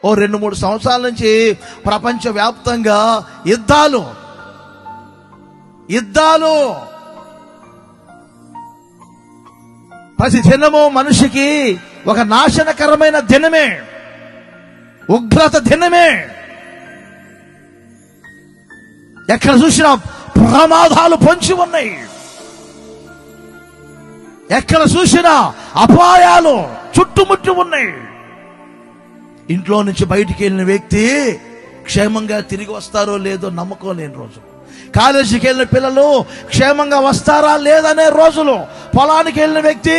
ఓ 2-3 సంవత్సరాల నుంచి ప్రపంచవ్యాప్తంగా యుద్ధాలు. ప్రతి దినము మనిషికి ఒక నాశనకరమైన దినమే, ఉగ్రత దినమే. ఎక్కడ చూసినా ప్రమాదాలు పొంచి ఉన్నాయి, ఎక్కడ చూసినా అపాయాలు చుట్టుముట్టి ఉన్నాయి. ఇంట్లో నుంచి బయటికి వెళ్ళిన వ్యక్తి క్షేమంగా తిరిగి వస్తారో లేదో నమ్మకం లేని రోజులు. కాలేజీకి వెళ్ళిన పిల్లలు క్షేమంగా వస్తారా లేదనే రోజులు. పొలానికి వెళ్ళిన వ్యక్తి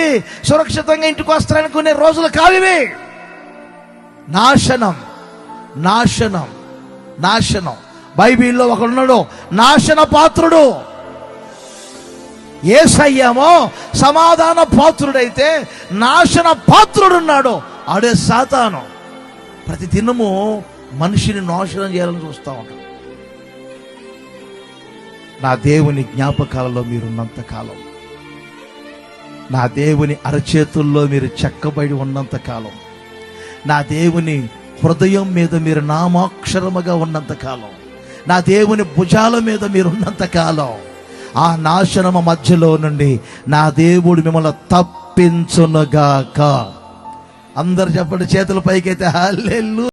సురక్షితంగా ఇంటికి వస్తారనుకునే రోజులు కావివి. నాశనం నాశనం నాశనం. బైబిల్లో ఒకడున్నాడు నాశన పాత్రుడు. యేసయ్యేమో సమాధాన పాత్రుడైతే నాశన పాత్రుడున్నాడు, ఆడే సాతాను. ప్రతి దినము మనిషిని నాశనం చేయాలని చూస్తూ ఉంటాడు. నా దేవుని జ్ఞాపకాలలో మీరున్నంత కాలం, నా దేవుని అరచేతుల్లో మీరు చెక్కబడి ఉన్నంత కాలం, నా దేవుని హృదయం మీద మీరు నామాక్షరముగా ఉన్నంత కాలం, నా దేవుని భుజాల మీద మీరున్నంత కాలం, ఆ నాశనము మధ్యలో నుండి నా దేవుడు మిమ్మల్ని తప్పించునుగాక. అందరు చెప్పండి, చేతుల పైకైతే హల్లెలూయా.